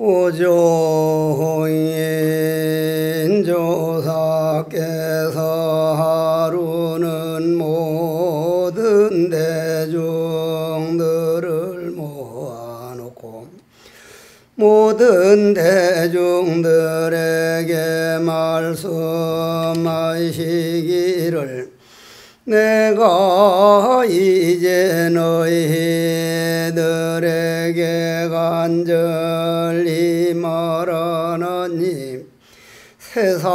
오조인조사께서 하루는 모든 대중들을 모아놓고 모든 대중들에게 말씀하시기를 내가 이제 너희들에게 간절히 말하노니 세상에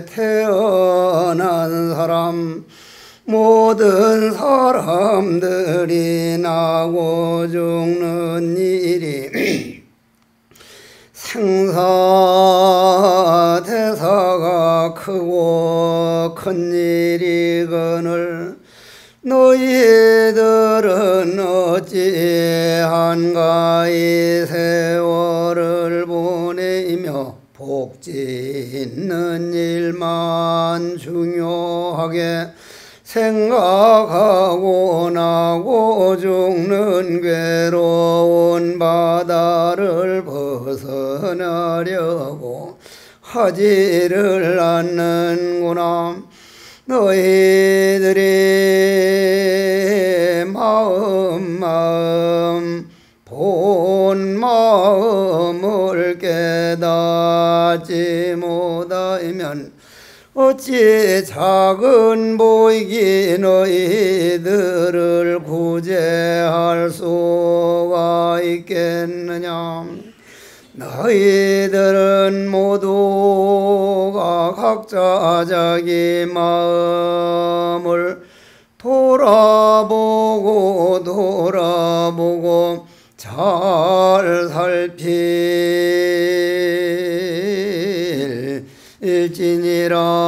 태어난 사람 모든 사람들이 나고 죽는 일이 생사대사가 크고 큰 일이거늘 너희들은 어찌 한가히 세월을 보내며 복지 있는 일만 중요하게 생각하고 나고 죽는 괴로운 바다를 벗어나려고 하지를 않는구나. 너희들이 본 마음을 깨닫지 못하면 어찌 작은 보이기 너희들을 구제할 수가 있겠느냐. 너희들은 모두가 각자 자기 마음을 돌아보고 잘 살필지니라.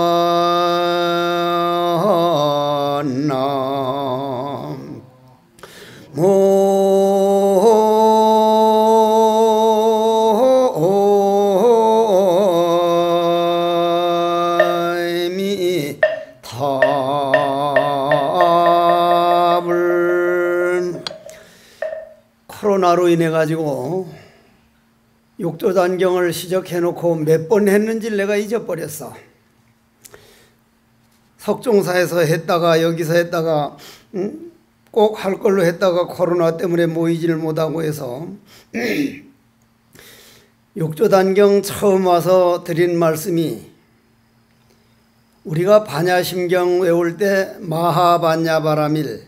코로나로 인해 가지고 욕조단경을 시작해 놓고 몇 번 했는지 내가 잊어버렸어. 석종사에서 했다가 여기서 했다가 꼭 할 걸로 했다가 코로나 때문에 모이지를 못하고 해서 욕조단경 처음 와서 드린 말씀이 우리가 반야심경 외울 때 마하반야바라밀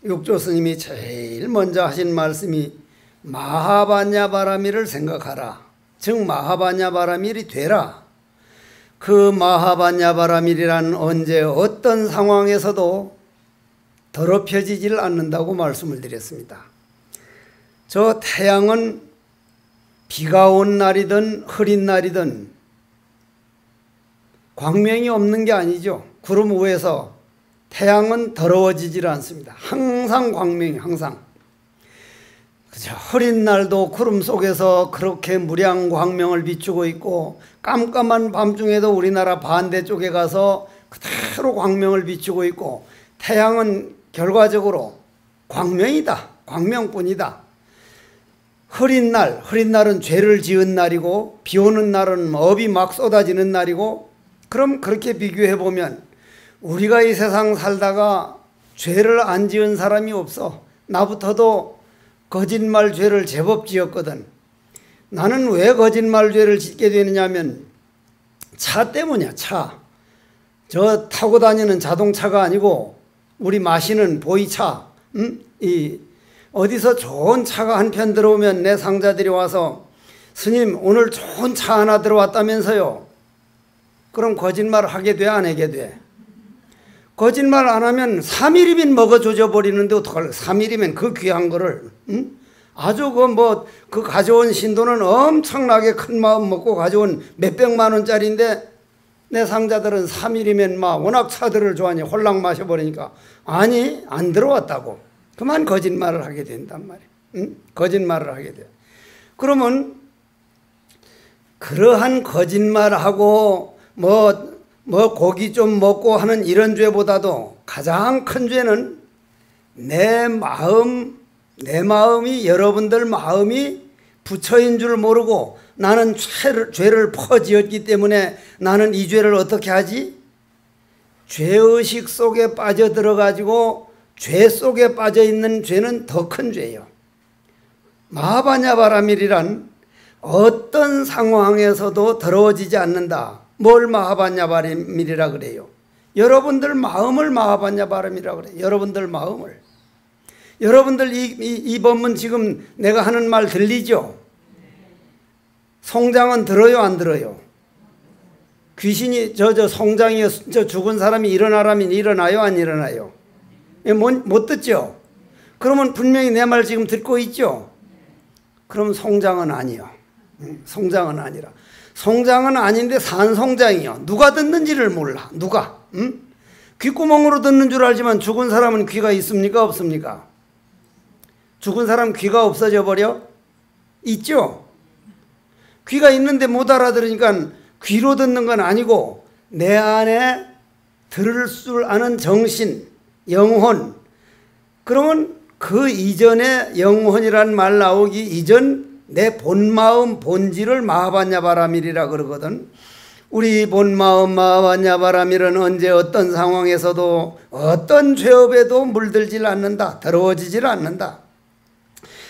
욕조 스님이 제일 먼저 하신 말씀이 마하반야바라밀을 생각하라. 즉 마하반야바라밀이 되라. 그 마하반야바라밀이란 언제 어떤 상황에서도 더럽혀지질 않는다고 말씀을 드렸습니다. 저 태양은 비가 온 날이든 흐린 날이든 광명이 없는 게 아니죠. 구름 위에서 태양은 더러워지질 않습니다. 항상 광명이 항상. 그죠? 흐린 날도 구름 속에서 그렇게 무량 광명을 비추고 있고 깜깜한 밤중에도 우리나라 반대쪽에 가서 그대로 광명을 비추고 있고 태양은 결과적으로 광명이다. 광명뿐이다. 흐린 날은 죄를 지은 날이고 비 오는 날은 업이 막 쏟아지는 날이고 그럼 그렇게 비교해 보면 우리가 이 세상 살다가 죄를 안 지은 사람이 없어. 나부터도 거짓말 죄를 제법 지었거든. 나는 왜 거짓말 죄를 짓게 되느냐면 차 때문이야. 차. 저 타고 다니는 자동차가 아니고 우리 마시는 보이차. 어디서 좋은 차가 한 편 들어오면 내 상자들이 와서 스님 오늘 좋은 차 하나 들어왔다면서요. 그럼 거짓말을 하게 돼 안 하게 돼? 거짓말 안 하면 3일이면 먹어 조져버리는데 어떡할래? 3일이면 그 귀한 거를 아주 그 가져온 신도는 엄청나게 큰 마음 먹고 가져온 몇백만 원짜리인데 내 상자들은 3일이면 막 워낙 차들을 좋아하니 홀랑 마셔버리니까 아니 안 들어왔다고. 그만 거짓말을 하게 된단 말이에요. 거짓말을 하게 돼. 그러면 그러한 거짓말하고 고기 좀 먹고 하는 이런 죄보다도 가장 큰 죄는 내 마음이 여러분들 마음이 부처인 줄 모르고 나는 죄를 퍼지었기 때문에 나는 이 죄를 어떻게 하지? 죄의식 속에 빠져들어 가지고 죄 속에 빠져 있는 죄는 더 큰 죄예요. 마하바냐바라밀이란 어떤 상황에서도 더러워지지 않는다. 뭘 마하바냐바라밀이라 그래요? 여러분들 마음을 마하바냐바라밀이라 그래요. 여러분들 마음을. 여러분들 이 법문 지금 내가 하는 말 들리죠? 송장은 들어요, 안 들어요? 귀신이 송장이 죽은 사람이 일어나라면 일어나요, 안 일어나요? 못 듣죠? 그러면 분명히 내 말 지금 듣고 있죠? 그럼 송장은 아니요. 송장은 아니라. 송장은 아닌데 산송장이요. 누가 듣는지를 몰라. 누가? 귓구멍으로 듣는 줄 알지만 죽은 사람은 귀가 있습니까, 없습니까? 죽은 사람 귀가 없어져 버려? 있죠? 귀가 있는데 못 알아들으니까 귀로 듣는 건 아니고 내 안에 들을 줄 아는 정신, 영혼. 그러면 그 이전에 영혼이란 말 나오기 이전 내 본마음, 본질을 마하바냐바라밀이라 그러거든. 우리 본마음 마하바냐바라밀은 언제 어떤 상황에서도 어떤 죄업에도 물들질 않는다. 더러워지질 않는다.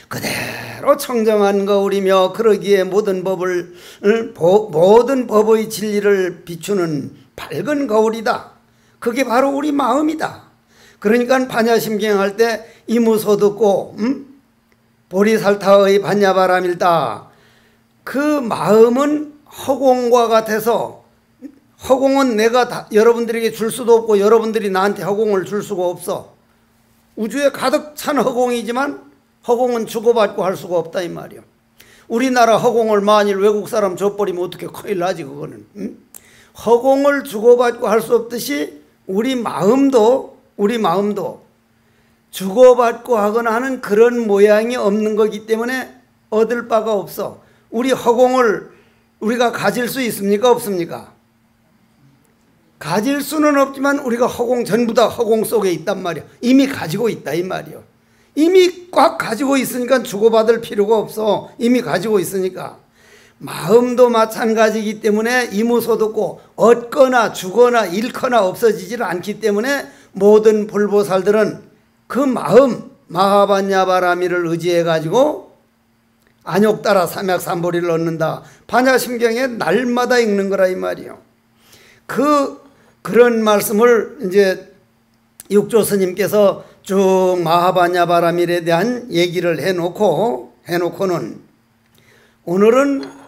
그대로 청정한 거울이며 그러기에 모든 법의 진리를 비추는 밝은 거울이다. 그게 바로 우리 마음이다. 그러니까 반야심경할 때 이무소 듣고 보리살타의 반야바라밀다. 그 마음은 허공과 같아서, 허공은 내가 여러분들에게 줄 수도 없고 여러분들이 나한테 허공을 줄 수가 없어. 우주에 가득 찬 허공이지만 허공은 주고받고 할 수가 없다 이 말이요. 우리나라 허공을 만일 외국 사람 줘버리면 어떻게 큰일 나지 그거는. 허공을 주고받고 할 수 없듯이 우리 마음도 주고받고 하거나 하는 그런 모양이 없는 거기 때문에 얻을 바가 없어. 우리 허공을 우리가 가질 수 있습니까, 없습니까? 가질 수는 없지만 우리가 허공 전부 다 허공 속에 있단 말이야. 이미 가지고 있다 이 말이요. 이미 꽉 가지고 있으니까 주고받을 필요가 없어. 이미 가지고 있으니까. 마음도 마찬가지이기 때문에 이무소득고 얻거나 주거나 잃거나 없어지질 않기 때문에 모든 불보살들은 그 마음 마하바냐바라밀을 의지해 가지고 안욕따라 삼약삼보리를 얻는다. 반야심경에 날마다 읽는 거라 이 말이요. 그런 말씀을 이제 육조 스님께서 쭉 마하바냐바라밀에 대한 얘기를 해놓고는 오늘은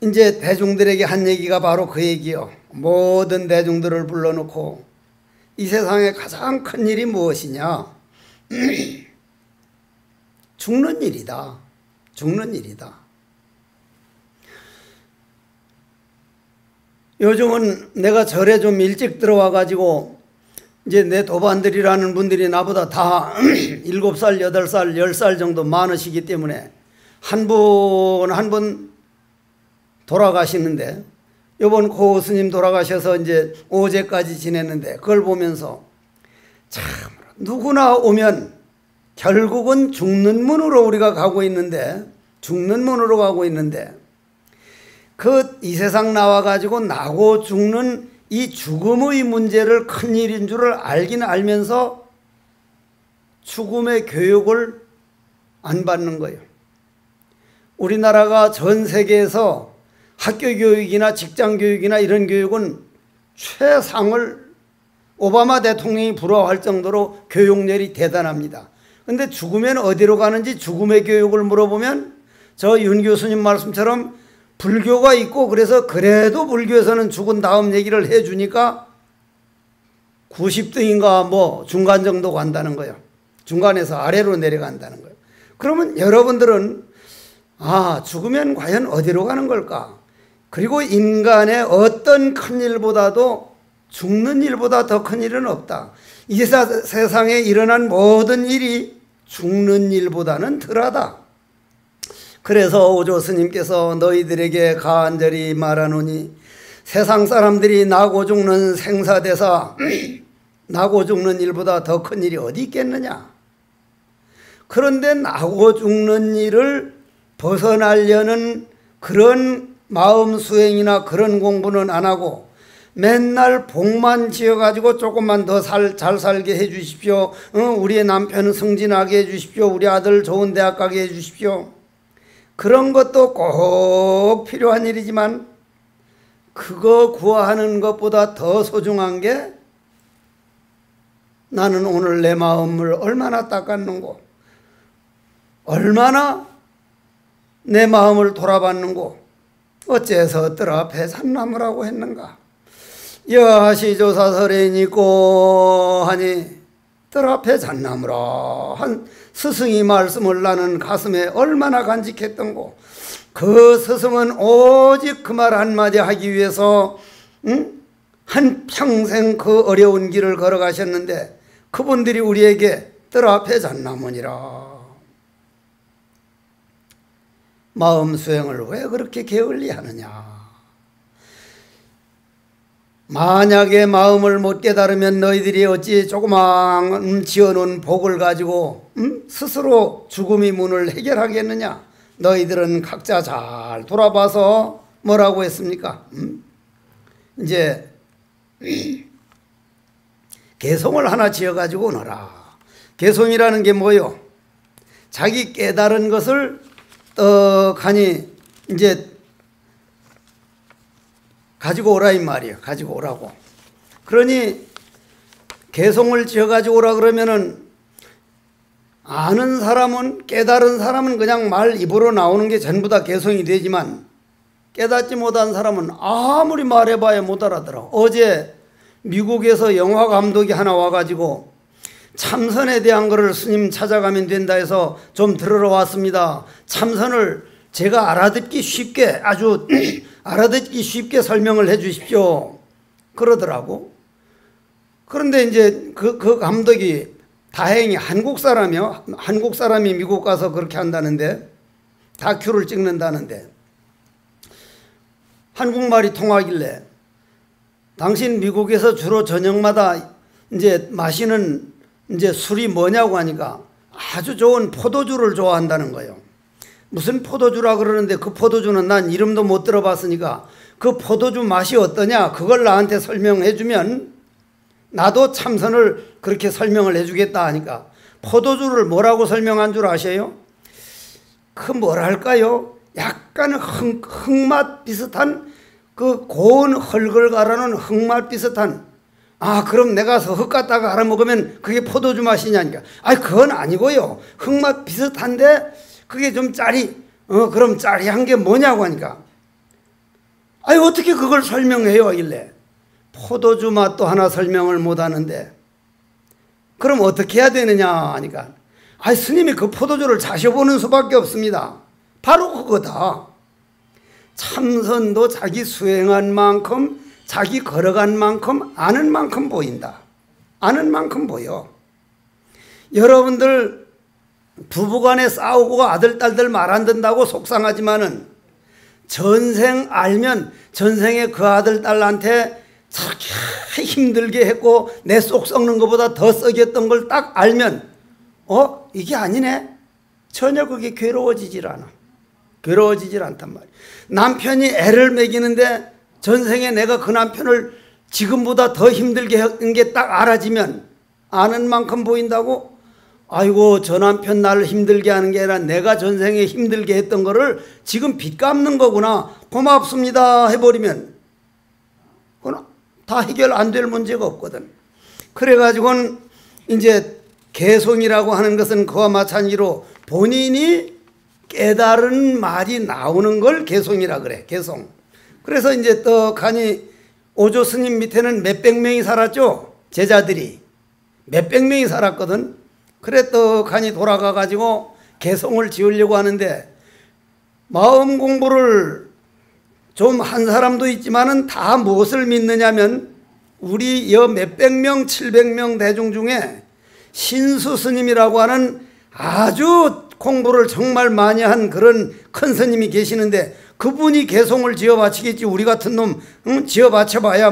이제 대중들에게 한 얘기가 바로 그 얘기요. 모든 대중들을 불러놓고 이 세상에 가장 큰 일이 무엇이냐? 죽는 일이다. 죽는 일이다. 요즘은 내가 절에 좀 일찍 들어와 가지고 이제 내 도반들이라는 분들이 나보다 다 7살, 8살, 10살 정도 많으시기 때문에 한 분 돌아가시는데, 요번 고 스님 돌아가셔서 이제 어제까지 지냈는데 그걸 보면서 참 누구나 오면 결국은 죽는 문으로 우리가 가고 있는데, 죽는 문으로 가고 있는데 이 세상 나와 가지고 나고 죽는 이 죽음의 문제를 큰일인 줄을 알긴 알면서 죽음의 교육을 안 받는 거예요. 우리나라가 전 세계에서 학교 교육이나 직장 교육이나 이런 교육은 최상을 오바마 대통령이 부러워할 정도로 교육열이 대단합니다. 근데 죽으면 어디로 가는지 죽음의 교육을 물어보면 저 윤 교수님 말씀처럼 불교가 있고, 그래서 그래도 불교에서는 죽은 다음 얘기를 해주니까 90등인가 뭐 중간 정도 간다는 거예요. 중간에서 아래로 내려간다는 거예요. 그러면 여러분들은 죽으면 과연 어디로 가는 걸까? 그리고 인간의 어떤 큰 일보다도 죽는 일보다 더 큰 일은 없다. 이 세상에 일어난 모든 일이 죽는 일보다는 덜하다. 그래서 오조 스님께서 너희들에게 간절히 말하노니 세상 사람들이 나고 죽는 생사대사 나고 죽는 일보다 더 큰 일이 어디 있겠느냐. 그런데 나고 죽는 일을 벗어나려는 그런 마음 수행이나 그런 공부는 안 하고 맨날 복만 지어가지고 조금만 더 잘 살게 해 주십시오. 우리의 남편은 승진하게 해 주십시오. 우리 아들 좋은 대학 가게 해 주십시오. 그런 것도 꼭 필요한 일이지만 그거 구하는 것보다 더 소중한 게 나는 오늘 내 마음을 얼마나 닦았는고, 얼마나 내 마음을 돌아봤는고, 어째서 뜰 앞에 산나무라고 했는가. 여하시조사설에니고 하니 뜰 앞에 잣나무라 한 스승이 말씀을 나는 가슴에 얼마나 간직했던고. 그 스승은 오직 그 말 한마디 하기 위해서 한평생 그 어려운 길을 걸어가셨는데 그분들이 우리에게 뜰 앞에 잣나무니라. 마음 수행을 왜 그렇게 게을리 하느냐. 만약에 마음을 못 깨달으면 너희들이 어찌 조그만 지어놓은 복을 가지고 스스로 죽음의 문을 해결하겠느냐. 너희들은 각자 잘 돌아봐서 뭐라고 했습니까? 이제 개송을 하나 지어가지고 오너라. 개송이라는 게 뭐요? 자기 깨달은 것을 떡하니 이제 가지고 오라 이 말이에요. 가지고 오라고. 그러니 개송을 지어가지고 오라 그러면은 아는 사람은, 깨달은 사람은 그냥 말 입으로 나오는 게 전부 다 개송이 되지만 깨닫지 못한 사람은 아무리 말해봐야 못 알아들어. 어제 미국에서 영화 감독이 하나 와가지고 참선에 대한 거를 스님 찾아가면 된다 해서 좀 들으러 왔습니다. 참선을 제가 알아듣기 쉽게, 아주 알아듣기 쉽게 설명을 해 주십시오. 그러더라고. 그런데 이제 그 감독이 다행히 한국 사람이요. 한국 사람이 미국 가서 그렇게 한다는데, 다큐를 찍는다는데, 한국말이 통하길래, 당신 미국에서 주로 저녁마다 이제 마시는 이제 술이 뭐냐고 하니까 아주 좋은 포도주를 좋아한다는 거예요. 무슨 포도주라 그러는데 그 포도주는 난 이름도 못 들어봤으니까 그 포도주 맛이 어떠냐 그걸 나한테 설명해 주면 나도 참선을 그렇게 설명을 해 주겠다 하니까 포도주를 뭐라고 설명한 줄 아세요? 그 뭐랄까요? 약간 흙맛 비슷한 그 고운 흙을 갈아놓은 흙맛 비슷한, 아 그럼 내가 흙 갖다가 갈아 먹으면 그게 포도주 맛이냐니까. 아니 그건 아니고요. 흙맛 비슷한데 그게 좀 그럼 짜리한 게 뭐냐고 하니까, 아니 어떻게 그걸 설명해요 하길래 포도주 맛도 하나 설명을 못 하는데 그럼 어떻게 해야 되느냐 하니까, 아니 스님이 그 포도주를 자셔보는 수밖에 없습니다. 바로 그거다. 참선도 자기 수행한 만큼, 자기 걸어간 만큼, 아는 만큼 보인다. 아는 만큼 보여. 여러분들 부부간에 싸우고 아들 딸들 말 안 듣는다고 속상하지만은 전생 알면 전생에 그 아들 딸한테 저렇게 힘들게 했고 내 속 썩는 것보다 더 썩였던 걸 딱 알면 이게 아니네. 전혀 그게 괴로워지질 않아. 괴로워지질 않단 말이야. 남편이 애를 먹이는데 전생에 내가 그 남편을 지금보다 더 힘들게 한 게 딱 알아지면 아는 만큼 보인다고. 아이고 저 남편 나를 힘들게 하는 게 아니라 내가 전생에 힘들게 했던 거를 지금 빚 갚는 거구나, 고맙습니다 해버리면 그건 다 해결 안 될 문제가 없거든. 그래가지고는 이제 개송이라고 하는 것은 그와 마찬가지로 본인이 깨달은 말이 나오는 걸 개송이라 그래. 개송. 그래서 이제 떡하니 오조 스님 밑에는 몇백 명이 살았죠. 제자들이 몇백 명이 살았거든. 그래 떡하니 돌아가 가지고 개송을 지으려고 하는데 마음 공부를 좀 한 사람도 있지만은 다 무엇을 믿느냐면 우리 여 몇백 명 700명 대중 중에 신수 스님이라고 하는 아주 공부를 정말 많이 한 그런 큰 스님이 계시는데 그분이 개송을 지어 바치겠지. 우리 같은 놈 지어 바쳐봐야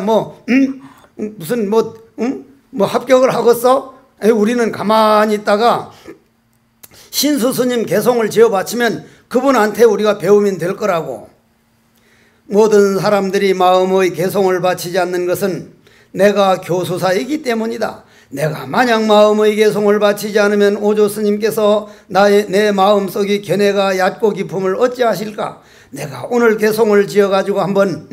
무슨 합격을 하겠어? 우리는 가만히 있다가 신수 스님 개송을 지어 바치면 그분한테 우리가 배우면 될 거라고. 모든 사람들이 마음의 개송을 바치지 않는 것은 내가 교수사이기 때문이다. 내가 만약 마음의 개송을 바치지 않으면 오조 스님께서 내 마음속의 견해가 얕고 깊음을 어찌하실까? 내가 오늘 개송을 지어가지고 한번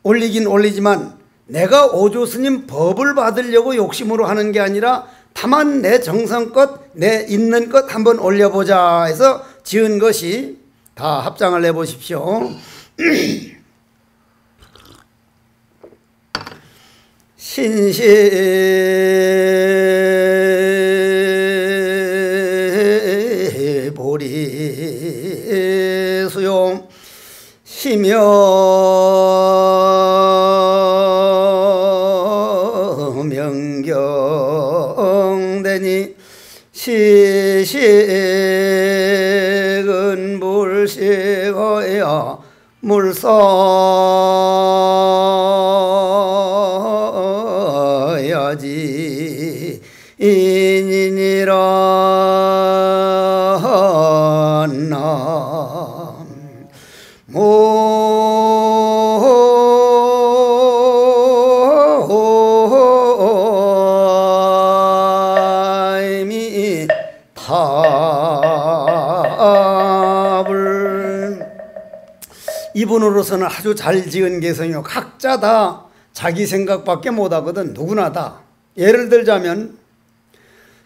올리긴 올리지만 내가 오조 스님 법을 받으려고 욕심으로 하는 게 아니라 다만 내 정성껏 내 있는 것 한번 올려보자 해서 지은 것이, 다 합장을 해보십시오. 신시보리 수용 시며 명경되니 시식은 불식어야 물서야지 인이니라 모임이 답을. 이분으로서는 아주 잘 지은 개성이요. 각자 다 자기 생각밖에 못하거든. 누구나 다. 예를 들자면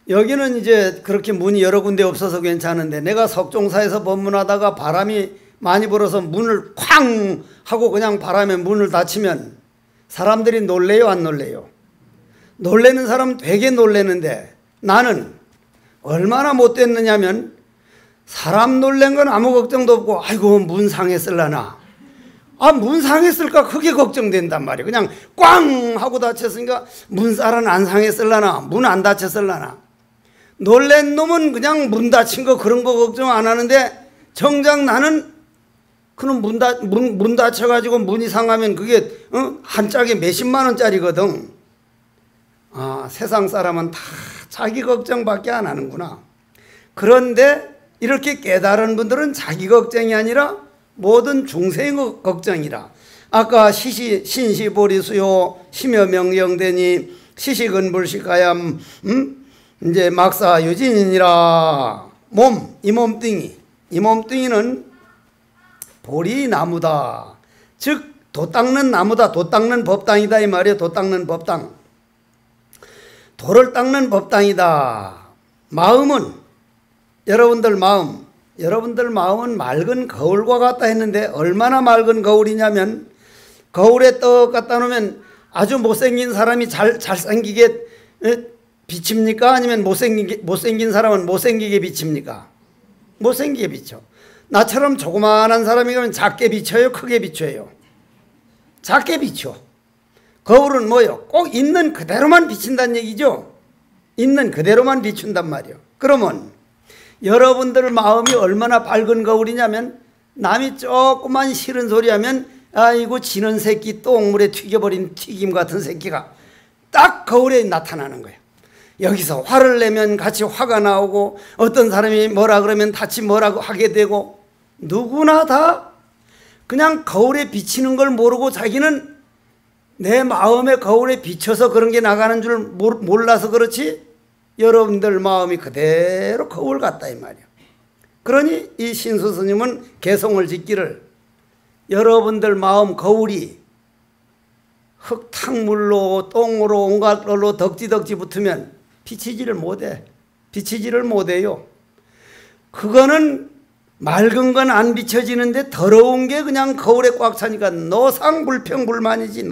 여기는 이제 그렇게 문이 여러 군데 없어서 괜찮은데, 내가 석종사에서 법문하다가 바람이 많이 불어서 문을 쾅 하고 그냥 바람에 문을 닫히면 사람들이 놀래요, 안 놀래요? 놀래는 사람은 되게 놀래는데, 나는 얼마나 못됐느냐면 사람 놀란 건 아무 걱정도 없고, 아이고 문 상했을라나, 문 상했을까 그게 걱정된단 말이에요. 그냥 꽝 하고 닫혔으니까 문살은 안 상했을라나, 문 안 닫혔을라나. 놀란 놈은 그냥 문 닫힌 거 그런 거 걱정 안 하는데, 정작 나는 그럼 문 닫혀가지고 문이 상하면 그게 한 짝에 몇십만 원짜리거든. 세상 사람은 다 자기 걱정밖에 안 하는구나. 그런데 이렇게 깨달은 분들은 자기 걱정이 아니라 모든 중생의 걱정이라. 아까 신시보리수요 시며 명경되니 시식은 불식하야 이제 막사 유진이니라. 이 몸뚱이는 보리 나무다. 즉 도 닦는 나무다. 도 닦는 법당이다 이 말이에요. 도 닦는 법당. 도를 닦는 법당이다. 마음은, 여러분들 마음은 맑은 거울과 같다 했는데, 얼마나 맑은 거울이냐면, 거울에 떡 갖다 놓으면 아주 못생긴 사람이 잘생기게 비칩니까? 아니면 못생긴 사람은 못생기게 비칩니까? 못생기게 비쳐. 나처럼 조그마한 사람이 그러면 작게 비쳐요? 크게 비쳐요? 작게 비쳐. 거울은 뭐요? 꼭 있는 그대로만 비친다는 얘기죠. 있는 그대로만 비춘단 말이에요. 그러면 여러분들 마음이 얼마나 밝은 거울이냐면, 남이 조그만 싫은 소리 하면 아이고 지는 새끼, 똥물에 튀겨버린 튀김 같은 새끼가 딱 거울에 나타나는 거예요. 여기서 화를 내면 같이 화가 나오고, 어떤 사람이 뭐라 그러면 같이 뭐라고 하게 되고, 누구나 다 그냥 거울에 비치는 걸 모르고 자기는 내 마음의 거울에 비춰서 그런 게 나가는 줄 몰라서 그렇지, 여러분들 마음이 그대로 거울 같다 이 말이야. 그러니 이 신수 스님은 개송을 짓기를, 여러분들 마음 거울이 흙탕물로 똥으로 온갖 걸로 덕지덕지 붙으면 비치지를 못해요. 그거는 맑은 건 안 비춰지는데 더러운 게 그냥 거울에 꽉 차니까 노상불평불만이지.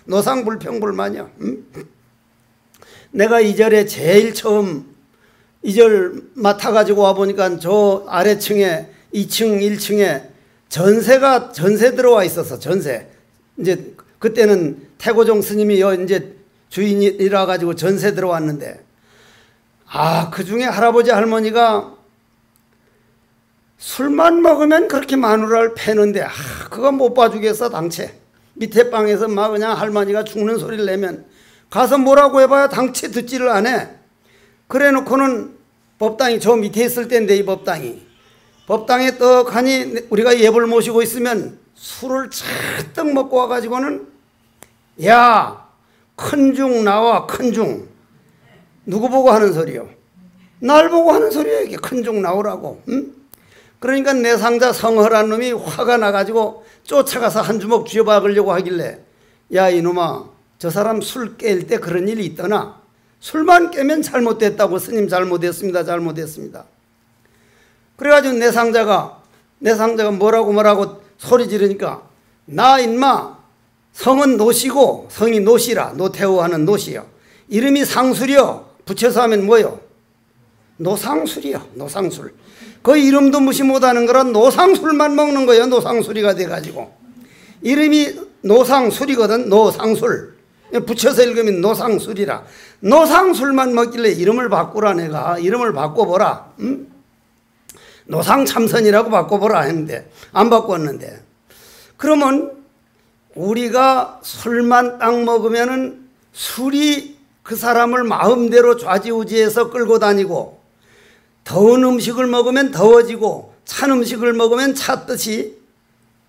노상불평불만이야. 내가 이 절에 제일 처음 이 절 맡아가지고 와보니까 저 아래층에 2층 1층에 전세 들어와 있어서, 전세. 이제 그때는 태고종 스님이 이제 주인이라 가지고 전세 들어왔는데, 그 중에 할아버지 할머니가 술만 먹으면 그렇게 마누라를 패는데, 그거 못 봐주겠어 당체. 밑에 방에서 막 그냥 할머니가 죽는 소리를 내면 가서 뭐라고 해봐야 당체 듣지를 안 해. 그래 놓고는 법당이 저 밑에 있을 때인데, 이 법당이 법당에 떡하니 우리가 예불 모시고 있으면 술을 잔뜩 먹고 와가지고는 야, 큰중 나와, 큰중. 누구 보고 하는 소리요? 날 보고 하는 소리예요. 이게 큰중 나오라고. 응? 그러니까 내상자 성허란 놈이 화가 나가지고 쫓아가서 한 주먹 쥐어박으려고 하길래 야, 이놈아, 저 사람 술 깰 때 그런 일이 있더나. 술만 깨면 잘못됐다고. 스님 잘못했습니다, 잘못했습니다. 그래가지고 내상자가 뭐라고 소리 지르니까 나 인마 성은 노시고, 성이 노시라, 노태우 하는 노시요. 이름이 상술이요. 붙여서 하면 뭐요? 노상술이요. 노상술. 그 이름도 무시 못하는 거라 노상술만 먹는 거예요. 노상술이가 돼가지고. 이름이 노상술이거든. 노상술. 붙여서 읽으면 노상술이라. 노상술만 먹길래 이름을 바꾸라. 내가 이름을 바꿔보라. 응? 노상참선이라고 바꿔보라 했는데 안 바꿨는데, 그러면 우리가 술만 딱 먹으면은 술이 그 사람을 마음대로 좌지우지해서 끌고 다니고, 더운 음식을 먹으면 더워지고 찬 음식을 먹으면 찼듯이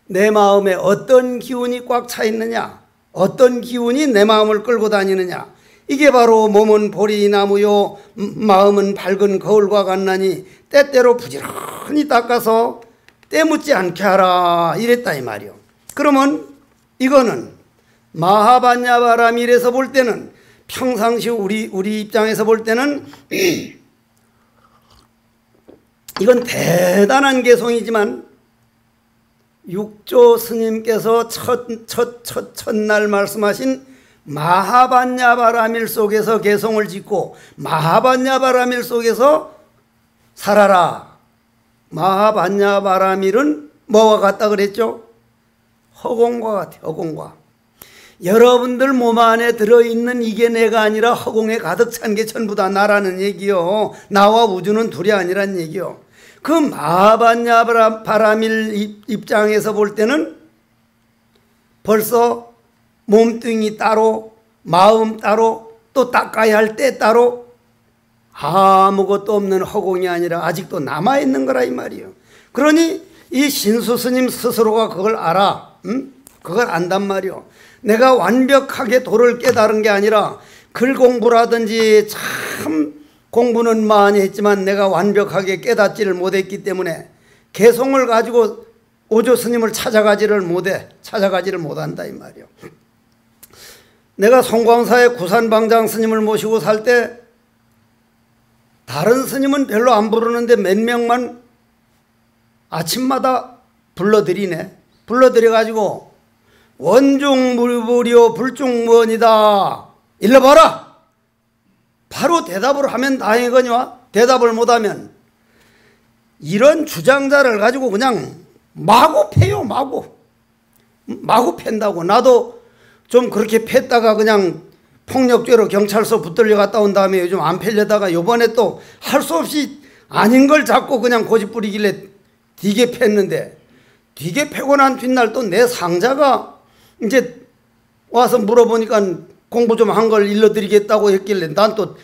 내 마음에 어떤 기운이 꽉 차 있느냐, 어떤 기운이 내 마음을 끌고 다니느냐, 이게 바로 몸은 보리나무요 마음은 밝은 거울과 같나니 때때로 부지런히 닦아서 때묻지 않게 하라, 이랬다 이 말이요. 그러면 이거는 마하반야바라밀에서 볼 때는, 평상시 우리 입장에서 볼 때는 이건 대단한 개송이지만 육조 스님께서 첫날 말씀하신 마하반야바라밀 속에서 개송을 짓고 마하반야바라밀 속에서 살아라. 마하반야바라밀은 뭐와 같다 그랬죠? 허공과 같아. 허공과. 여러분들 몸 안에 들어있는 이게 내가 아니라 허공에 가득 찬 게 전부 다 나라는 얘기요. 나와 우주는 둘이 아니란 얘기요. 그 마하반야바라밀 입장에서 볼 때는 벌써 몸뚱이 따로, 마음 따로, 또 닦아야 할 때 따로, 아무것도 없는 허공이 아니라 아직도 남아있는 거라 이 말이에요. 그러니 이 신수 스님 스스로가 그걸 알아. 응? 그걸 안단 말이요. 내가 완벽하게 도를 깨달은 게 아니라 글 공부라든지 참 공부는 많이 했지만 내가 완벽하게 깨닫지를 못했기 때문에 개송을 가지고 오조 스님을 찾아가지를 못한다 이 말이요. 내가 송광사의 구산방장 스님을 모시고 살 때 다른 스님은 별로 안 부르는데 몇 명만 아침마다 불러들여가지고 원중무리오 불중무언이다, 일러봐라. 바로 대답을 하면 다행이거니와 대답을 못하면 이런 주장자를 가지고 그냥 마구 패요. 마구 팬다고. 나도 좀 그렇게 팼다가 그냥 폭력죄로 경찰서 붙들려 갔다 온 다음에 요즘 안 패려다가 요번에 또 할 수 없이 아닌 걸 잡고 그냥 고집 부리길래 되게 팼는데, 되게 패고 난 뒷날 또 내 상자가 이제 와서 물어보니까 공부 좀 한 걸 일러드리겠다고 했길래 난 또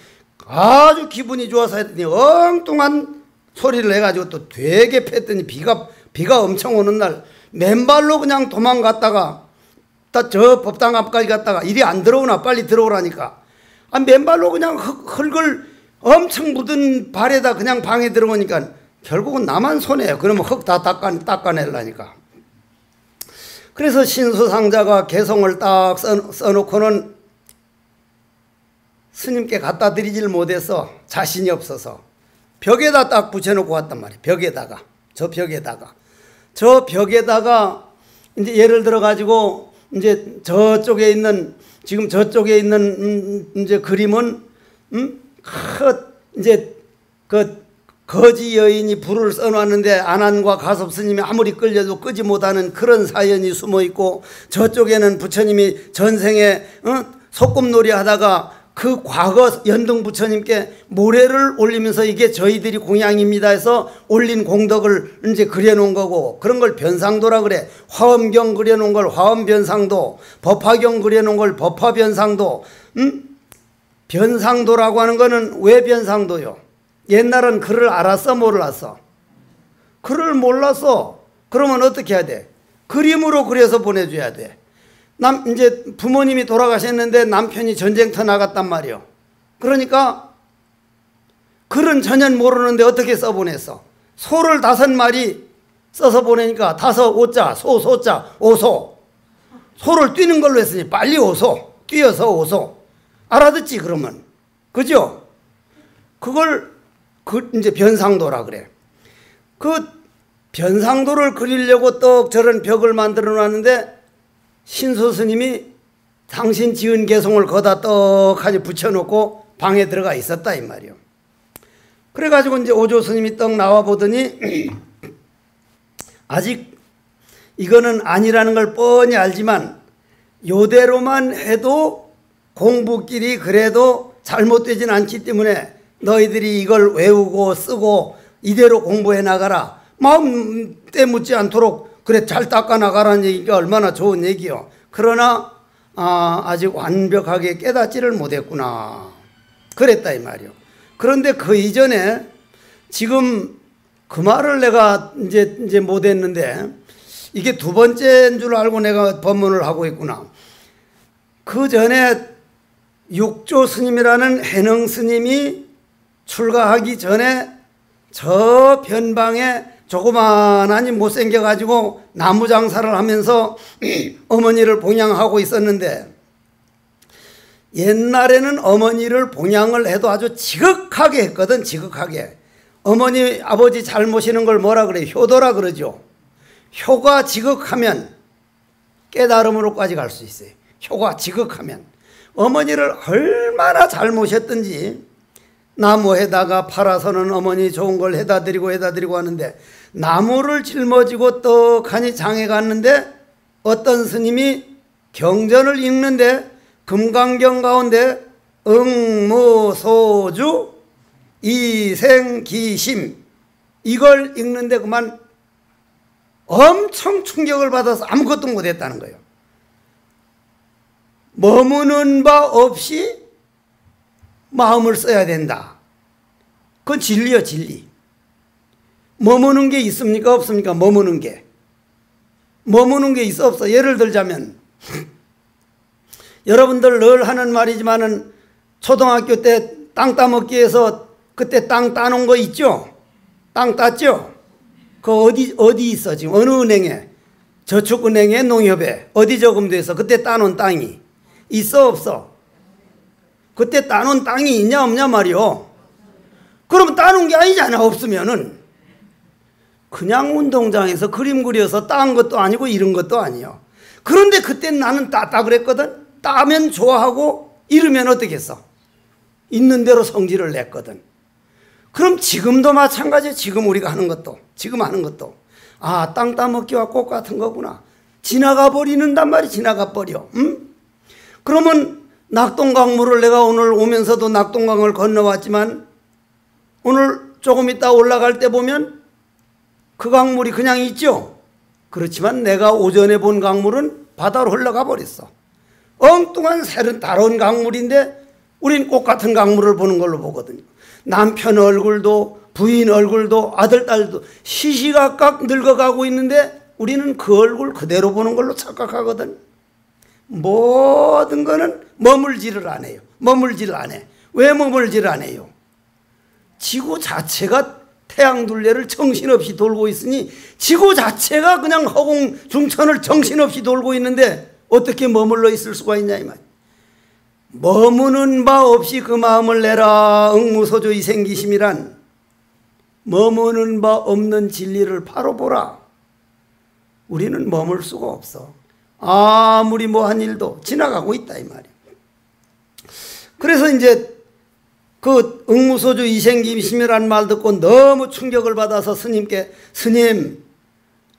아주 기분이 좋아서 했더니 엉뚱한 소리를 해가지고 또 되게 팼더니 비가 엄청 오는 날 맨발로 그냥 도망갔다가 딱 저 법당 앞까지 갔다가 일이 안 들어오나 빨리 들어오라니까 맨발로 그냥 흙을 엄청 묻은 발에다 그냥 방에 들어오니까 결국은 나만 손해요. 그러면 흙 다 닦아내려니까. 그래서 신수상자가 개송을 딱 써놓고는 스님께 갖다 드리질 못해서 자신이 없어서 벽에다 딱 붙여놓고 왔단 말이에요. 저 벽에다가 이제 예를 들어 가지고 이제 저쪽에 있는 이제 그림은 이제 그 거지 여인이 불을 써놨는데 안한과 가섭 스님이 아무리 끌려도 끄지 못하는 그런 사연이 숨어 있고, 저쪽에는 부처님이 전생에 소꿉놀이 하다가 그 과거 연등 부처님께 모래를 올리면서 이게 저희들이 공양입니다 해서 올린 공덕을 이제 그려놓은 거고, 그런 걸 변상도라 그래. 화엄경 그려놓은 걸 화엄변상도, 법화경 그려놓은 걸 법화변상도. 변상도라고 하는 거는 왜 변상도요? 옛날은 글을 알았어 몰랐어? 글을 몰랐어. 그러면 어떻게 해야 돼? 그림으로 그려서 보내줘야 돼. 이제 부모님이 돌아가셨는데 남편이 전쟁터 나갔단 말이요. 그러니까 글은 전혀 모르는데 어떻게 써보냈어? 소를 5마리 써서 보내니까 5오자, 소자, 오소. 소를 뛰는 걸로 했으니 빨리 오소. 뛰어서 오소. 알아듣지 그러면. 그죠? 그걸 이제 변상도라 그래. 그 변상도를 그리려고 떡 저런 벽을 만들어 놨는데 신수 스님이 당신 지은 개송을 거다 떡하니 붙여놓고 방에 들어가 있었다 이 말이요. 그래가지고 이제 오조 스님이 떡 나와 보더니 아직 이거는 아니라는 걸 뻔히 알지만 요대로만 해도 공부길이 그래도 잘못되진 않기 때문에 너희들이 이걸 외우고 쓰고 이대로 공부해 나가라. 마음 때묻지 않도록 그래 잘 닦아 나가라는 얘기가 얼마나 좋은 얘기요. 그러나 아직 완벽하게 깨닫지를 못했구나. 그랬다 이 말이요. 그런데 그 이전에 지금 그 말을 내가 이제 못했는데 이게 2번째인 줄 알고 내가 법문을 하고 있구나. 그 전에 육조 스님이라는 해능 스님이 출가하기 전에 저 변방에 조그만하니 못생겨가지고 나무 장사를 하면서 어머니를 봉양하고 있었는데 옛날에는 어머니를 봉양을 해도 아주 지극하게 했거든. 지극하게. 어머니 아버지 잘 모시는 걸 뭐라 그래? 효도라 그러죠. 효가 지극하면 깨달음으로까지 갈 수 있어요. 효가 지극하면. 어머니를 얼마나 잘 모셨든지 나무에다가 팔아서는 어머니 좋은 걸 해다 드리고 하는데 나무를 짊어지고 떡하니 장에 갔는데 어떤 스님이 경전을 읽는데 금강경 가운데 응무소주 이생기심 이걸 읽는데 그만 엄청 충격을 받아서 아무것도 못했다는 거예요. 머무는 바 없이 마음을 써야 된다. 그건 진리요, 진리. 머무는 게 있습니까? 없습니까? 머무는 게. 머무는 게 있어, 없어? 예를 들자면, 여러분들 늘 하는 말이지만은, 초등학교 때 땅 따먹기 위해서 그때 땅 따놓은 거 있죠? 땅 땄죠? 그 어디 있어, 지금? 어느 은행에? 저축은행에, 농협에. 어디 저금돼 있어? 그때 따놓은 땅이. 있어, 없어? 그때 따놓은 땅이 있냐 없냐 말이요. 그러면 따놓은 게 아니잖아. 없으면은 그냥 운동장에서 그림 그려서 따은 것도 아니고 이런 것도 아니요. 그런데 그때 나는 따다 그랬거든. 따면 좋아하고 이러면 어떻겠어? 있는 대로 성질을 냈거든. 그럼 지금도 마찬가지예요. 지금 우리가 하는 것도, 지금 하는 것도 땅 따먹기와 꽃 같은 거구나. 지나가 버리는단 말이 지나가 버려. 그러면 낙동강물을 내가 오늘 오면서도 낙동강을 건너왔지만 오늘 조금 이따 올라갈 때 보면 그 강물이 그냥 있죠. 그렇지만 내가 오전에 본 강물은 바다로 흘러가 버렸어. 엉뚱한 새로운 다른 강물인데 우린 꽃 같은 강물을 보는 걸로 보거든요. 남편 얼굴도 부인 얼굴도 아들 딸도 시시각각 늙어가고 있는데 우리는 그 얼굴 그대로 보는 걸로 착각하거든. 모든 거는 머물지를 안 해요. 머물지를 안 해. 왜 머물지를 안 해요? 지구 자체가 태양 둘레를 정신없이 돌고 있으니 지구 자체가 그냥 허공 중천을 정신없이 돌고 있는데 어떻게 머물러 있을 수가 있냐 이 말. 머무는 바 없이 그 마음을 내라. 응무소조 이생기심이란 머무는 바 없는 진리를 바로 보라. 우리는 머물 수가 없어. 아무리 뭐한 일도 지나가고 있다 이 말이야. 그래서 이제 그 응무소주 이생기심이라는 말 듣고 너무 충격을 받아서 스님께 스님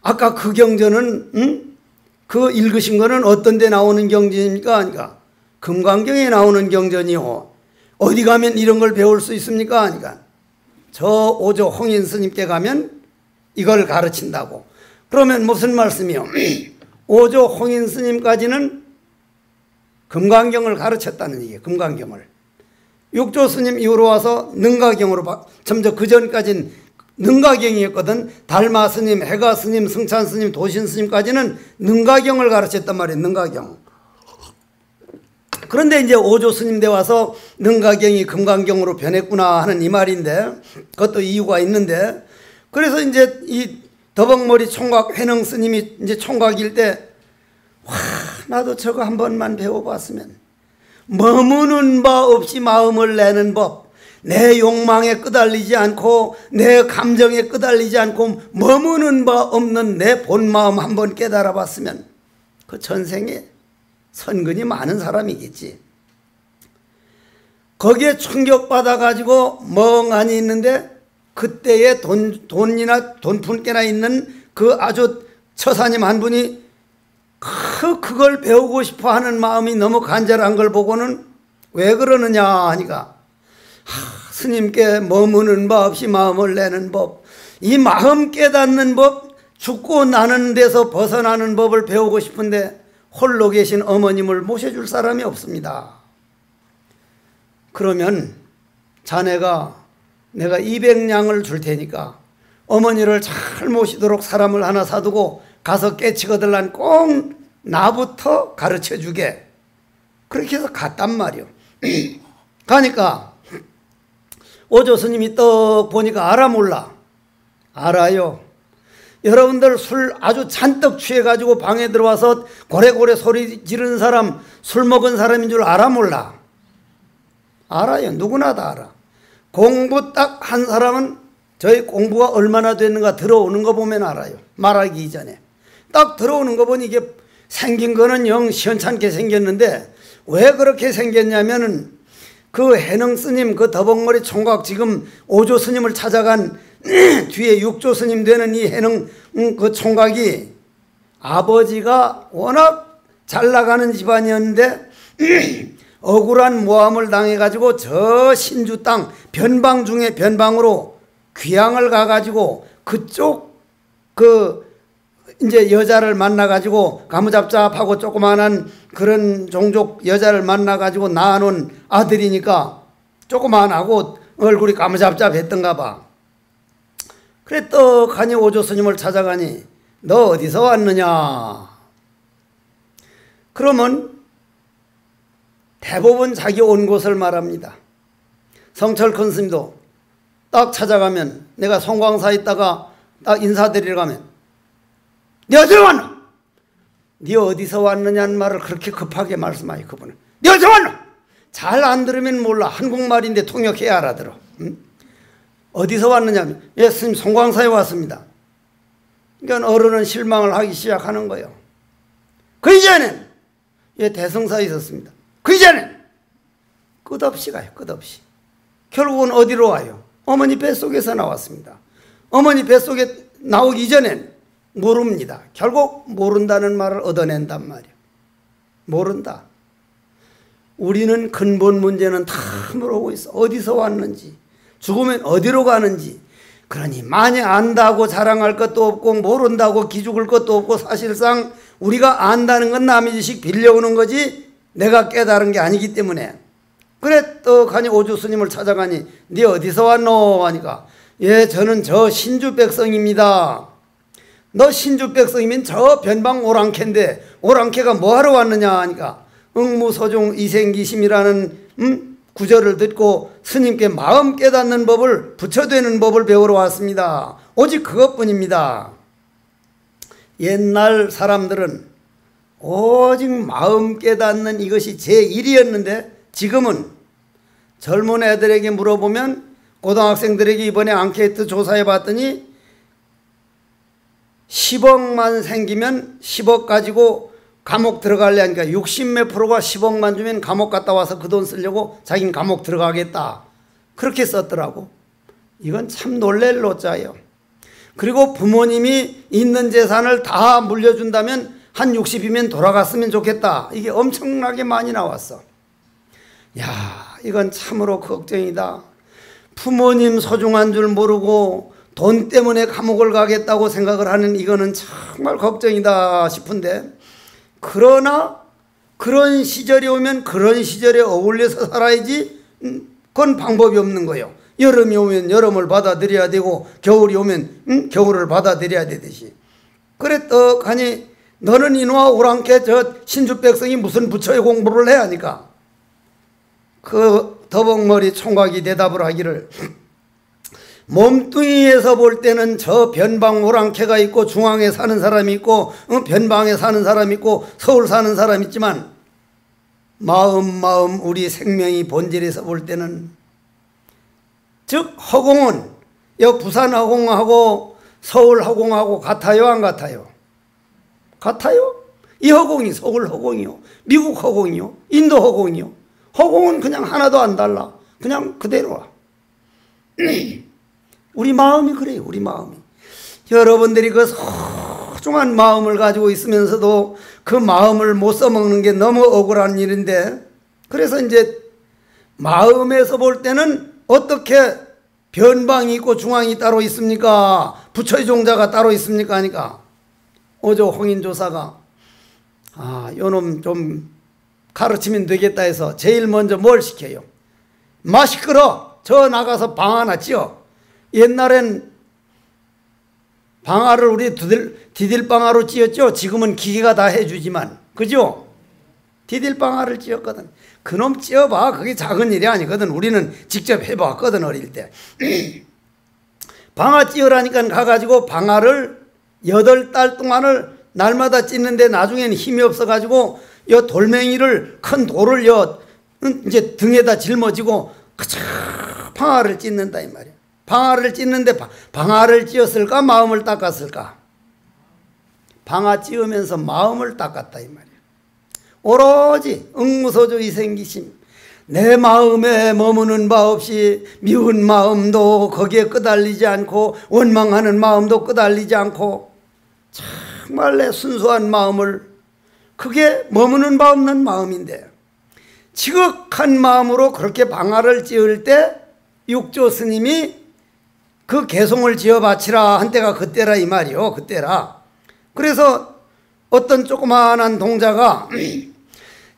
아까 그 경전은 그 읽으신 거는 어떤 데 나오는 경전입니까? 하니까 금강경에 나오는 경전이요. 어디 가면 이런 걸 배울 수 있습니까? 하니까 저 오조 홍인 스님께 가면 이걸 가르친다고. 그러면 무슨 말씀이요? 오조 홍인 스님까지는 금강경을 가르쳤다는 얘기예요. 금강경을. 육조 스님 이후로 와서 능가경으로 점점 그 전까지는 능가경이었거든. 달마 스님, 해가 스님, 승찬 스님, 도신 스님까지는 능가경을 가르쳤단 말이에요. 능가경. 그런데 이제 오조 스님대 와서 능가경이 금강경으로 변했구나 하는 이 말인데, 그것도 이유가 있는데, 그래서 이제 이 더벅머리 총각 회능 스님이 이제 총각일 때, 와, 나도 저거 한 번만 배워봤으면, 머무는 바 없이 마음을 내는 법, 내 욕망에 끄달리지 않고 내 감정에 끄달리지 않고 머무는 바 없는 내 본마음 한번 깨달아 봤으면 그 전생에 선근이 많은 사람이겠지. 거기에 충격받아 가지고 멍하니 있는데 그때의 돈이나 돈푼께나 있는 그 아주 처사님 한 분이 그걸 배우고 싶어 하는 마음이 너무 간절한 걸 보고는 왜 그러느냐 하니까, 스님께 머무는 바 없이 마음을 내는 법, 이 마음 깨닫는 법, 죽고 나는 데서 벗어나는 법을 배우고 싶은데 홀로 계신 어머님을 모셔줄 사람이 없습니다. 그러면 자네가 내가 200냥을 줄 테니까 어머니를 잘 모시도록 사람을 하나 사두고 가서 깨치거들란 꼭 나부터 가르쳐 주게. 그렇게 해서 갔단 말이요. 가니까 오조 스님이 떡 보니까 알아 몰라? 알아요. 여러분들 술 아주 잔뜩 취해가지고 방에 들어와서 고래고래 소리 지르는 사람, 술 먹은 사람인 줄 알아 몰라? 알아요. 누구나 다 알아. 공부 딱 한 사람은 저희 공부가 얼마나 됐는가 들어오는 거 보면 알아요. 말하기 이전에. 딱 들어오는 거 보니 이게 생긴 거는 영 시원찮게 생겼는데 왜 그렇게 생겼냐면은 그 해능 스님, 그 더벅머리 총각 지금 오조 스님을 찾아간 뒤에 육조 스님 되는 이 해능 그 총각이 아버지가 워낙 잘 나가는 집안이었는데 억울한 모함을 당해가지고 저 신주 땅 변방 중에 변방으로 귀향을 가가지고 그쪽 그 이제 여자를 만나가지고 가무잡잡하고 조그마한 그런 종족 여자를 만나가지고 낳아놓은 아들이니까 조그만하고 얼굴이 가무잡잡했던가 봐. 그래 떡하니 오조 스님을 찾아가니 너 어디서 왔느냐? 그러면 대부분 자기 온 곳을 말합니다. 성철 큰 스님도 딱 찾아가면 내가 송광사에 있다가 딱 인사드리러 가면 네 어디서 왔노? 네 어디서 왔느냐는 말을 그렇게 급하게 말씀하니 그분은 네 어디서 왔노? 잘 안 들으면 몰라. 한국말인데 통역해야 알아들어. 응? 어디서 왔느냐면 예 스님 송광사에 왔습니다. 그러니까 어른은 실망을 하기 시작하는 거예요. 그 이전엔 예 대성사에 있었습니다. 그 이전엔 끝없이 가요. 끝없이. 결국은 어디로 와요? 어머니 뱃속에서 나왔습니다. 어머니 뱃속에 나오기 이전엔 모릅니다. 결국 모른다는 말을 얻어낸단 말이에요. 모른다. 우리는 근본 문제는 다 모르고 있어. 어디서 왔는지, 죽으면 어디로 가는지. 그러니 많이 안다고 자랑할 것도 없고 모른다고 기죽을 것도 없고 사실상 우리가 안다는 건 남의 지식 빌려오는 거지 내가 깨달은 게 아니기 때문에. 그래 떡하니 오조 스님을 찾아가니 네 어디서 왔노? 하니까 예 저는 저 신주 백성입니다. 너 신주 백성이면 저 변방 오랑캐인데 오랑캐가 뭐하러 왔느냐 하니까 응무소중 이생기심이라는 구절을 듣고 스님께 마음 깨닫는 법을 부처되는 법을 배우러 왔습니다. 오직 그것뿐입니다. 옛날 사람들은 오직 마음 깨닫는 이것이 제1이었는데 지금은 젊은 애들에게 물어보면 고등학생들에게 이번에 앙케이트 조사해 봤더니 10억만 생기면 10억 가지고 감옥 들어갈래 하니까 60몇 프로가 10억만 주면 감옥 갔다 와서 그 돈 쓰려고 자기는 감옥 들어가겠다. 그렇게 썼더라고. 이건 참 놀랄 노자예요. 그리고 부모님이 있는 재산을 다 물려준다면 한 60이면 돌아갔으면 좋겠다. 이게 엄청나게 많이 나왔어. 야, 이건 참으로 걱정이다. 부모님 소중한 줄 모르고 돈 때문에 감옥을 가겠다고 생각을 하는 이거는 정말 걱정이다 싶은데, 그러나 그런 시절이 오면 그런 시절에 어울려서 살아야지 그건 방법이 없는 거예요. 여름이 오면 여름을 받아들여야 되고 겨울이 오면 겨울을 받아들여야 되듯이. 그래 떡하니 너는 이놈아 오랑캐 저 신주 백성이 무슨 부처의 공부를 해야 하니까 그 더벅머리 총각이 대답을 하기를 몸뚱이에서 볼 때는 저 변방 오랑캐가 있고 중앙에 사는 사람이 있고 변방에 사는 사람이 있고 서울 사는 사람이 있지만 마음 우리 생명이 본질에서 볼 때는 즉 허공은 여 부산 허공하고 서울 허공하고 같아요 안 같아요? 같아요? 이 허공이 서울 허공이요, 미국 허공이요, 인도 허공이요. 허공은 그냥 하나도 안 달라. 그냥 그대로야. 우리 마음이 그래요. 우리 마음이. 여러분들이 그 소중한 마음을 가지고 있으면서도 그 마음을 못 써먹는 게 너무 억울한 일인데, 그래서 이제 마음에서 볼 때는 어떻게 변방이 있고 중앙이 따로 있습니까? 부처의 종자가 따로 있습니까? 하니까 어저 홍인조사가 요놈 좀 가르치면 되겠다 해서 제일 먼저 뭘 시켜요? 마 시끄러! 저 나가서 방 하나 지어. 옛날엔 방아를 우리 디딜방아로 찧었죠. 지금은 기계가 다 해주지만, 그죠? 디딜방아를 찧었거든. 그놈 찧어봐. 그게 작은 일이 아니거든. 우리는 직접 해봤거든, 어릴 때. 방아 찧으라니까 가가지고 방아를 8달 동안을 날마다 찢는데 나중에는 힘이 없어가지고 요 돌멩이를 큰 돌을 이제 등에다 짊어지고 방아를 찢는다 이 말이야. 방아를 찢는데 방아를 찧었을까 마음을 닦았을까? 방아 찧으면서 마음을 닦았다 이 말이야. 오로지 응무소조이 생기심, 내 마음에 머무는 바 없이 미운 마음도 거기에 끄달리지 않고 원망하는 마음도 끄달리지 않고 정말 내 순수한 마음을, 그게 머무는 바 없는 마음인데 지극한 마음으로 그렇게 방아를 찧을 때 육조 스님이 그 개송을 지어 바치라 한 때가 그때라 이 말이요. 그때라. 그래서 어떤 조그마한 동자가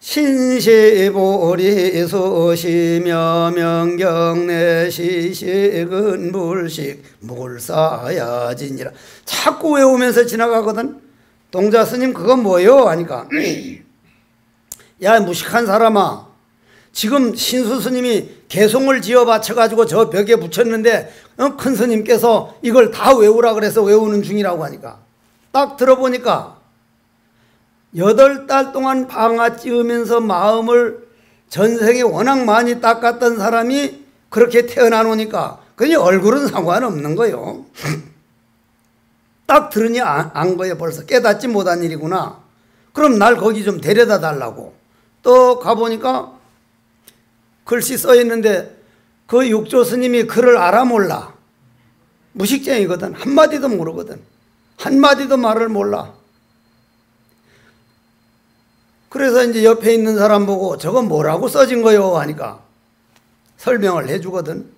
신시보리 수시며 명경내시식은 불식 물사야진이라 자꾸 외우면서 지나가거든. 동자 스님 그건 뭐요? 하니까 야 무식한 사람아, 지금 신수 스님이 개송을 지어 바쳐가지고 저 벽에 붙였는데 큰 스님께서 이걸 다 외우라 그래서 외우는 중이라고 하니까 딱 들어보니까 8달 동안 방아 찧으면서 마음을 전생에 워낙 많이 닦았던 사람이 그렇게 태어나 놓으니까 그냥 얼굴은 상관없는 거요. 딱 들으니 안 거예요. 벌써 깨닫지 못한 일이구나. 그럼 날 거기 좀 데려다 달라고. 또 가보니까 글씨 써 있는데 그 육조 스님이 글을 알아 몰라. 무식쟁이거든. 한마디도 모르거든. 한마디도 말을 몰라. 그래서 이제 옆에 있는 사람 보고 저건 뭐라고 써진 거요? 하니까 설명을 해주거든.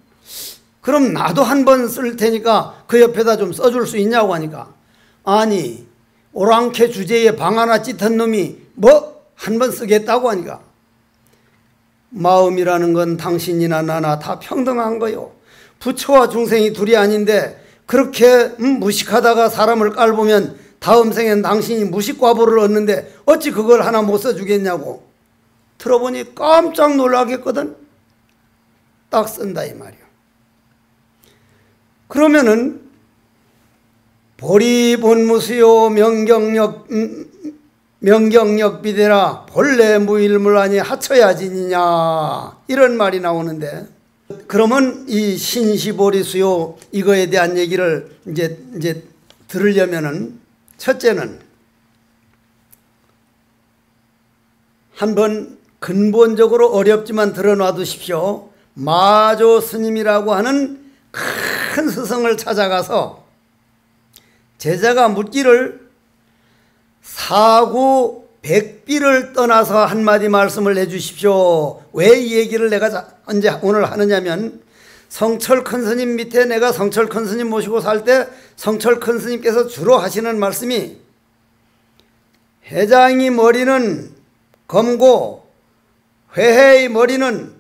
그럼 나도 한 번 쓸 테니까 그 옆에다 좀 써줄 수 있냐고 하니까 아니 오랑캐 주제에 방 하나 찢은 놈이 뭐 한 번 쓰겠다고 하니까 마음이라는 건 당신이나 나나 다 평등한 거요. 부처와 중생이 둘이 아닌데 그렇게 무식하다가 사람을 깔보면 다음 생엔 당신이 무식과보를 얻는데 어찌 그걸 하나 못 써주겠냐고. 들어보니 깜짝 놀라겠거든. 딱 쓴다 이 말이야. 그러면은 보리본무수요 명경력 비대라 본래 무일물하니 하처야진이냐 이런 말이 나오는데, 그러면 이 신시보리수요 이거에 대한 얘기를 이제 들으려면은 첫째는 한번 근본적으로 어렵지만 들어놔 두십시오. 마조 스님이라고 하는 큰 스승을 찾아가서 제자가 묻기를 사구 백비를 떠나서 한마디 말씀을 해주십시오. 왜 이 얘기를 내가 오늘 하느냐면, 성철 큰 스님 밑에 내가 성철 큰 스님 모시고 살 때 성철 큰 스님께서 주로 하시는 말씀이 회장이 머리는 검고 회해의 머리는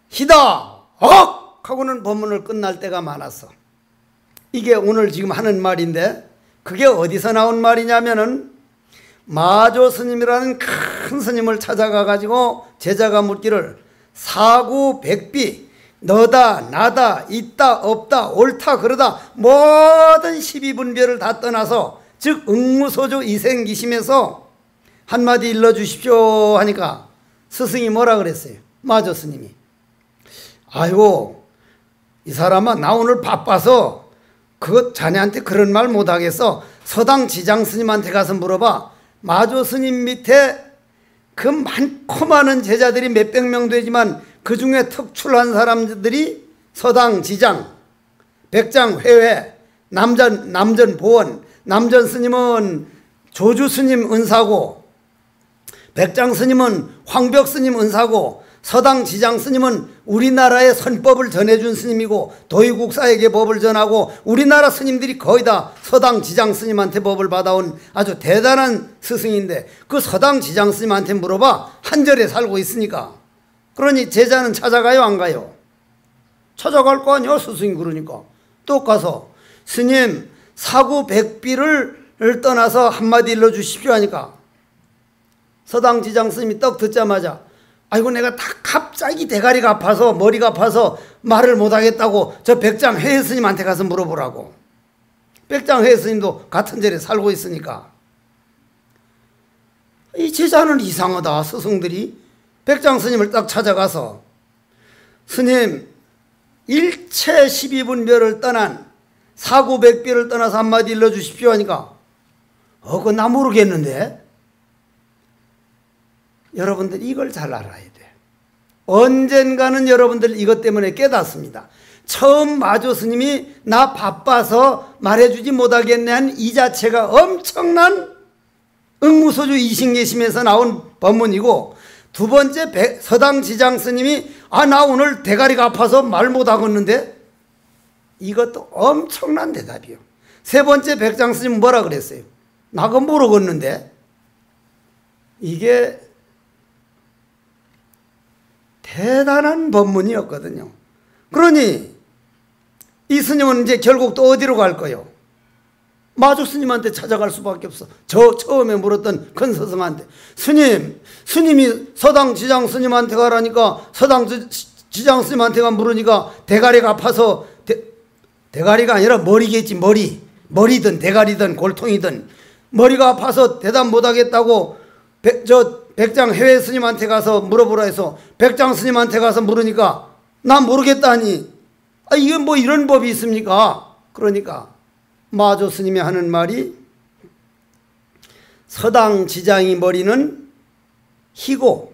희다 억 하고는 법문을 끝날 때가 많았어. 이게 오늘 지금 하는 말인데 그게 어디서 나온 말이냐면은 마조 스님이라는 큰 스님을 찾아가 가지고 제자가 묻기를 사구백비 너다 나다 있다 없다 옳다 그러다 모든 12분별을 다 떠나서 즉 응무소조 이생기심에서 한마디 일러주십시오 하니까 스승이 뭐라 그랬어요? 마조 스님이 아이고 이 사람아 나 오늘 바빠서 그거 자네한테 그런 말 못하겠어. 서당 지장 스님한테 가서 물어봐. 마조 스님 밑에 그 많고 많은 제자들이 몇백 명 되지만 그 중에 특출한 사람들이 서당 지장, 백장 회회, 남전 보원, 남전 스님은 조주 스님 은사고, 백장 스님은 황벽 스님 은사고, 서당 지장 스님은 우리나라의 선법을 전해준 스님이고 도의국사에게 법을 전하고 우리나라 스님들이 거의 다 서당 지장 스님한테 법을 받아온 아주 대단한 스승인데 그 서당 지장 스님한테 물어봐. 한 절에 살고 있으니까. 그러니 제자는 찾아가요 안 가요? 찾아갈 거 아니야 스승이. 그러니까 또 가서 스님 사구백비를 떠나서 한마디 일러주십시오 하니까 서당 지장 스님이 떡 듣자마자 아이고 내가 다 갑자기 대가리가 아파서 머리가 아파서 말을 못하겠다고 저 백장 회의 스님한테 가서 물어보라고. 백장 회의 스님도 같은 절에 살고 있으니까. 이 제자는 이상하다. 스승들이 백장 스님을 딱 찾아가서 스님 일체 12분별을 떠난 사구백비를 떠나서 한마디 일러주십시오 하니까 그거 나 모르겠는데. 여러분들 이걸 잘 알아야 돼. 언젠가는 여러분들 이것 때문에 깨닫습니다. 처음 마조 스님이 나 바빠서 말해주지 못하겠네 한 이 자체가 엄청난 응무소주 이신계심에서 나온 법문이고, 두 번째 서당 지장 스님이 나 오늘 대가리가 아파서 말 못하겠는데, 이것도 엄청난 대답이요. 세 번째 백장 스님 뭐라 그랬어요? 나 그거 모르겠는데. 이게 대단한 법문이었거든요. 그러니 이 스님은 이제 결국 또 어디로 갈 거요? 마조 스님한테 찾아갈 수밖에 없어. 저 처음에 물었던 큰 스승한테. 스님이 서당 지장 스님한테 가라니까 서당 지장 스님한테가 물으니까 대가리가 아파서 대가리가 아니라 머리겠지. 머리든 대가리든 골통이든 머리가 아파서 대답 못하겠다고 백장 해외 스님한테 가서 물어보라 해서 백장 스님한테 가서 물으니까 난 모르겠다 하니 이게 뭐 이런 법이 있습니까? 그러니까 마조 스님이 하는 말이 서당 지장의 머리는 희고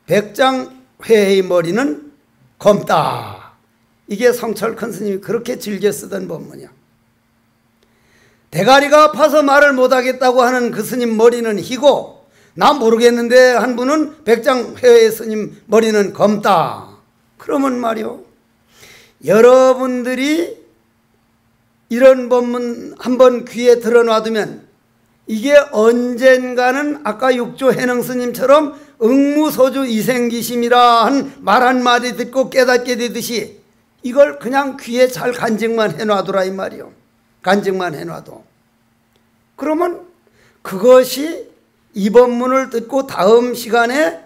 백장 회의 머리는 검다. 이게 성철 큰 스님이 그렇게 즐겨 쓰던 법문이야. 대가리가 아파서 말을 못하겠다고 하는 그 스님 머리는 희고 나 모르겠는데 한 분은 백장 회의 스님 머리는 검다. 그러면 말이요, 여러분들이 이런 법문 한번 귀에 들어놔두면 이게 언젠가는 아까 육조 해능 스님처럼 응무소주 이생기심이라 한 말 한마디 듣고 깨닫게 되듯이 이걸 그냥 귀에 잘 간직만 해놔두라 이 말이요. 간직만 해놔도. 그러면 그것이 이 법문을 듣고 다음 시간에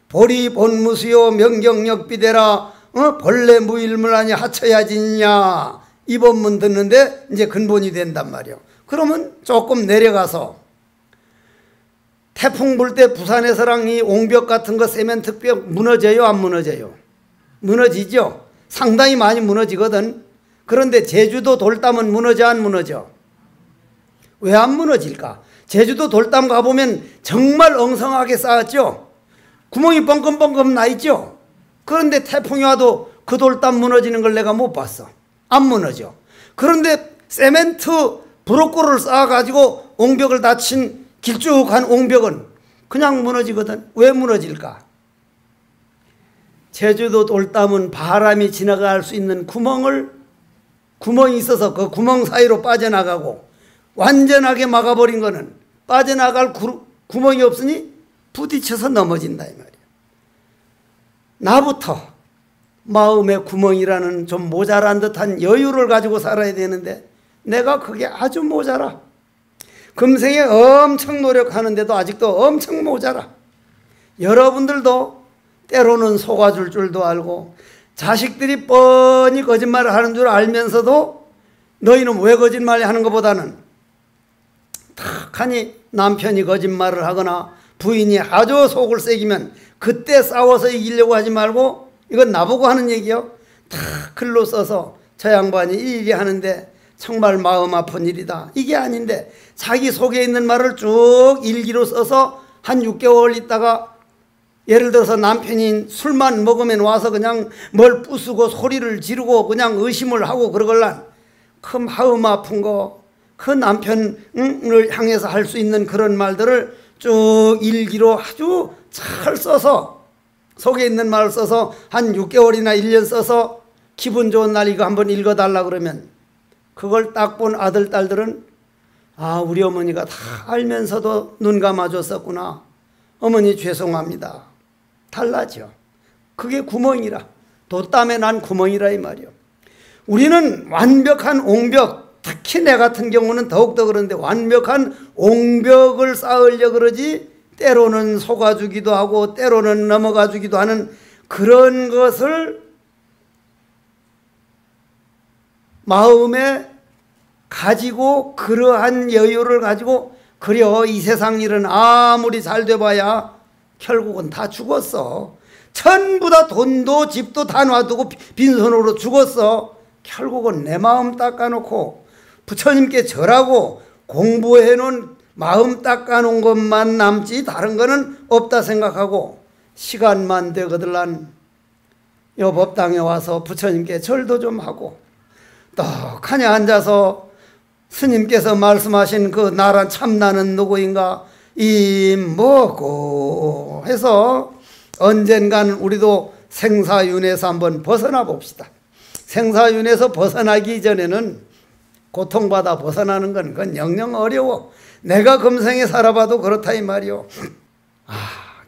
보리 본무수요 명경역비대라 본래 무일물하니 하쳐야지냐 이 법문 듣는데 이제 근본이 된단 말이요. 그러면 조금 내려가서 태풍 불 때 부산에서랑 이 옹벽 같은 거 세멘트벽 무너져요 안 무너져요? 무너지죠. 상당히 많이 무너지거든. 그런데 제주도 돌담은 무너져 안 무너져? 왜 안 무너질까? 제주도 돌담 가보면 정말 엉성하게 쌓았죠. 구멍이 뻥끔뻥끔 나 있죠. 그런데 태풍이 와도 그 돌담 무너지는 걸 내가 못 봤어. 안 무너져. 그런데 세멘트 브로코를 쌓아가지고 옹벽을 닫힌 길쭉한 옹벽은 그냥 무너지거든. 왜 무너질까? 제주도 돌담은 바람이 지나갈 수 있는 구멍이 있어서 그 구멍 사이로 빠져나가고, 완전하게 막아버린 거는 빠져나갈 구멍이 없으니 부딪혀서 넘어진다 이 말이야. 나부터 마음의 구멍이라는 좀 모자란 듯한 여유를 가지고 살아야 되는데 내가 그게 아주 모자라. 금생에 엄청 노력하는데도 아직도 엄청 모자라. 여러분들도 때로는 속아줄 줄도 알고 자식들이 뻔히 거짓말을 하는 줄 알면서도 너희는 왜 거짓말 하는 것보다는 탁하니 남편이 거짓말을 하거나 부인이 아주 속을 새기면 그때 싸워서 이기려고 하지 말고 이건 나보고 하는 얘기요. 다 글로 써서 저 양반이 일일이 하는데 정말 마음 아픈 일이다. 이게 아닌데 자기 속에 있는 말을 쭉 일기로 써서 한 6개월 있다가 예를 들어서 남편이 술만 먹으면 와서 그냥 뭘 부수고 소리를 지르고 그냥 의심을 하고 그러걸란 그 마음 아픈 거 그 남편을 향해서 할 수 있는 그런 말들을 쭉 일기로 아주 잘 써서 속에 있는 말을 써서 한 6개월이나 1년 써서 기분 좋은 날 이거 한번 읽어달라 그러면 그걸 딱 본 아들, 딸들은 아, 우리 어머니가 다 알면서도 눈 감아줬었구나. 어머니 죄송합니다. 달라져. 그게 구멍이라. 돛담에 난 구멍이라 이 말이요. 우리는 완벽한 옹벽, 특히 내 같은 경우는 더욱더 그런데 완벽한 옹벽을 쌓으려 그러지 때로는 속아주기도 하고 때로는 넘어가주기도 하는 그런 것을 마음에 가지고 그러한 여유를 가지고 그려 이 세상 일은 아무리 잘 돼봐야 결국은 다 죽었어. 전부 다 돈도 집도 다 놔두고 빈손으로 죽었어. 결국은 내 마음 닦아놓고 부처님께 절하고 공부해놓은 마음 닦아놓은 것만 남지 다른 거는 없다 생각하고 시간만 되거들란 요 법당에 와서 부처님께 절도 좀 하고 떡하니 앉아서 스님께서 말씀하신 그 나란 참나는 누구인가 입 먹고 해서 언젠간 우리도 생사윤회에서 한번 벗어나 봅시다. 생사윤회에서 벗어나기 전에는 고통받아 벗어나는 건 그건 영영 어려워. 내가 금생에 살아봐도 그렇다 이 말이요.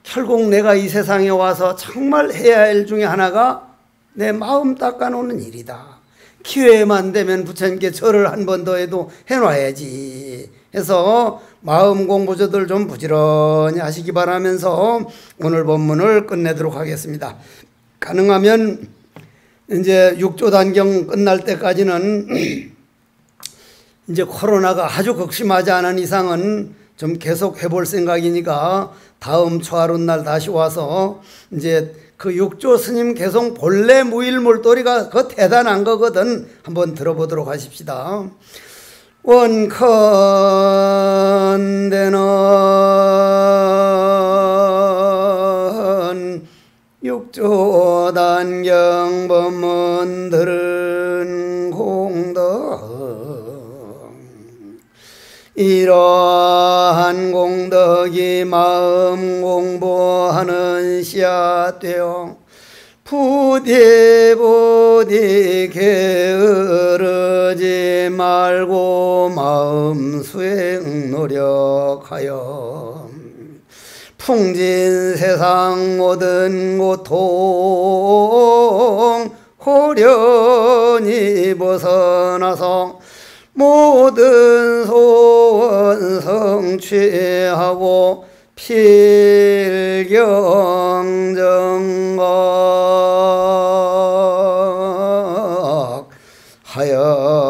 결국 내가 이 세상에 와서 정말 해야 할 일 중에 하나가 내 마음 닦아놓는 일이다. 기회만 되면 부처님께 절을 한 번 더 해도 해놔야지 해서 마음 공부조들 좀 부지런히 하시기 바라면서 오늘 본문을 끝내도록 하겠습니다. 가능하면 이제 6조 단경 끝날 때까지는 이제 코로나가 아주 극심하지 않은 이상은 좀 계속 해볼 생각이니까 다음 초하룻 날 다시 와서 이제 그 6조 스님 개송 본래 무일몰돌이가 그 대단한 거거든. 한번 들어보도록 하십시다. 원컨대는 6조 단경 법문들은 공덕 이러한 공덕이 마음 공부하는 씨앗 되어 부디 게으르지 말고 마음 수행 노력하여 풍진 세상 모든 고통 호련히 벗어나서 모든 소원 성취하고 필경정각 하여